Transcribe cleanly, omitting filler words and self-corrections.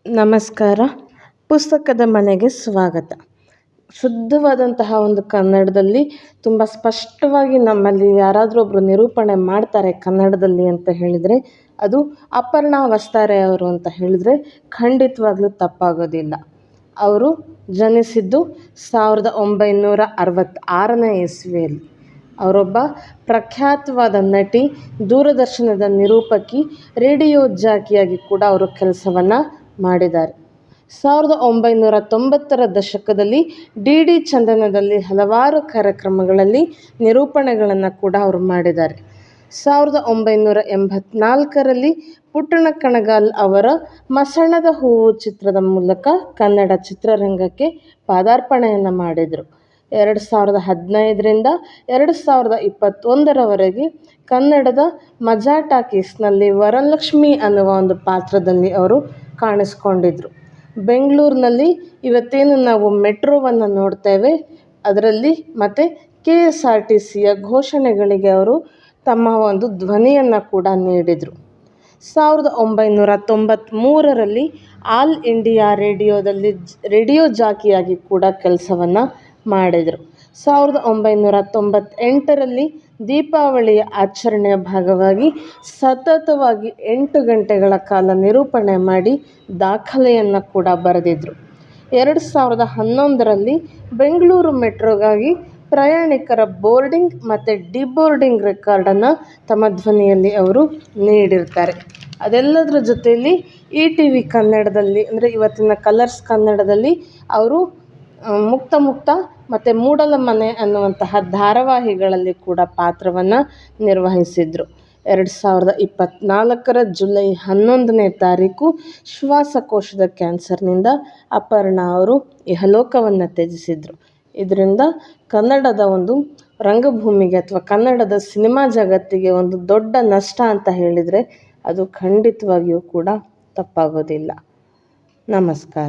ನಮಸ್ಕಾರ. ಪುಸ್ತಕದ ಮನೆಗೆ ಸ್ವಾಗತ. ಶುದ್ಧವಾದಂತಹ ಒಂದು ಕನ್ನಡದಲ್ಲಿ ತುಂಬ ಸ್ಪಷ್ಟವಾಗಿ ನಮ್ಮಲ್ಲಿ ಯಾರಾದರೂ ಒಬ್ಬರು ನಿರೂಪಣೆ ಮಾಡ್ತಾರೆ ಕನ್ನಡದಲ್ಲಿ ಅಂತ ಹೇಳಿದರೆ ಅದು ಅಪರ್ಣಾ ವಸ್ತಾರೆ ಅವರು ಅಂತ ಹೇಳಿದರೆ ಖಂಡಿತವಾಗ್ಲೂ ತಪ್ಪಾಗೋದಿಲ್ಲ. ಅವರು ಜನಿಸಿದ್ದು 1966ನೇ ಇಸ್ವಿಯಲ್ಲಿ. ಅವರೊಬ್ಬ ಪ್ರಖ್ಯಾತವಾದ ನಟಿ, ದೂರದರ್ಶನದ ನಿರೂಪಕಿ, ರೇಡಿಯೋ ಜಾಕಿಯಾಗಿ ಕೂಡ ಅವರು ಕೆಲಸವನ್ನು ಮಾಡಿದ್ದಾರೆ. 1990ರ ದಶಕದಲ್ಲಿ ಡಿ ಚಂದನದಲ್ಲಿ ಹಲವಾರು ಕಾರ್ಯಕ್ರಮಗಳಲ್ಲಿ ನಿರೂಪಣೆಗಳನ್ನು ಕೂಡ ಅವರು ಮಾಡಿದ್ದಾರೆ. 1984ರಲ್ಲಿ ಪುಟ್ಟಣ ಕಣಗಾಲ್ ಅವರ ಮಸಣದ ಹೂವು ಚಿತ್ರದ ಮೂಲಕ ಕನ್ನಡ ಚಿತ್ರರಂಗಕ್ಕೆ ಪಾದಾರ್ಪಣೆಯನ್ನು ಮಾಡಿದರು. 2015ರಿಂದ 2021ರವರೆಗೆ ಕನ್ನಡದ ಮಜಾ ಟಾಕೀಸ್ನಲ್ಲಿ ವರಲಕ್ಷ್ಮಿ ಅನ್ನುವ ಒಂದು ಪಾತ್ರದಲ್ಲಿ ಅವರು ಕಾಣಿಸ್ಕೊಂಡಿದ್ರು. ಬೆಂಗಳೂರಿನಲ್ಲಿ ಇವತ್ತೇನು ನಾವು ಮೆಟ್ರೋವನ್ನು ನೋಡ್ತೇವೆ ಅದರಲ್ಲಿ ಮತ್ತು KSRTCಯ ಘೋಷಣೆಗಳಿಗೆ ಅವರು ತಮ್ಮ ಒಂದು ಧ್ವನಿಯನ್ನು ಕೂಡ ನೀಡಿದರು. 1993ರಲ್ಲಿ ಆಲ್ ಇಂಡಿಯಾ ರೇಡಿಯೋದಲ್ಲಿ ರೇಡಿಯೋ ಜಾಕಿಯಾಗಿ ಕೂಡ ಕೆಲಸವನ್ನು ಮಾಡಿದರು. 1998ರಲ್ಲಿ ದೀಪಾವಳಿಯ ಆಚರಣೆಯ ಭಾಗವಾಗಿ ಸತತವಾಗಿ 8 ಗಂಟೆಗಳ ಕಾಲ ನಿರೂಪಣೆ ಮಾಡಿ ದಾಖಲೆಯನ್ನು ಕೂಡ ಬರೆದಿದ್ದರು. 2011ರಲ್ಲಿ ಬೆಂಗಳೂರು ಮೆಟ್ರೋಗಾಗಿ ಪ್ರಯಾಣಿಕರ ಬೋರ್ಡಿಂಗ್ ಮತ್ತು ಡಿಬೋರ್ಡಿಂಗ್ ರೆಕಾರ್ಡನ್ನು ತಮ್ಮ ಧ್ವನಿಯಲ್ಲಿ ಅವರು ನೀಡಿರ್ತಾರೆ. ಅದೆಲ್ಲದರ ಜೊತೆಯಲ್ಲಿ ETV ಕನ್ನಡದಲ್ಲಿ ಅಂದರೆ ಇವತ್ತಿನ ಕಲರ್ಸ್ ಕನ್ನಡದಲ್ಲಿ ಅವರು ಮುಕ್ತ ಮತ್ತು ಮೂಡಲ ಮನೆ ಅನ್ನುವಂತಹ ಧಾರಾವಾಹಿಗಳಲ್ಲಿ ಕೂಡ ಪಾತ್ರವನ್ನು ನಿರ್ವಹಿಸಿದರು. 2024ರ ಜುಲೈ 11ನೇ ತಾರೀಕು ಶ್ವಾಸಕೋಶದ ಕ್ಯಾನ್ಸರ್ನಿಂದ ಅಪರ್ಣಾ ಅವರು ಇಹಲೋಕವನ್ನು ತ್ಯಜಿಸಿದರು. ಇದರಿಂದ ಕನ್ನಡದ ಒಂದು ರಂಗಭೂಮಿಗೆ ಅಥವಾ ಕನ್ನಡದ ಸಿನಿಮಾ ಜಗತ್ತಿಗೆ ಒಂದು ದೊಡ್ಡ ನಷ್ಟ ಅಂತ ಹೇಳಿದರೆ ಅದು ಖಂಡಿತವಾಗಿಯೂ ಕೂಡ ತಪ್ಪಾಗೋದಿಲ್ಲ. ನಮಸ್ಕಾರ.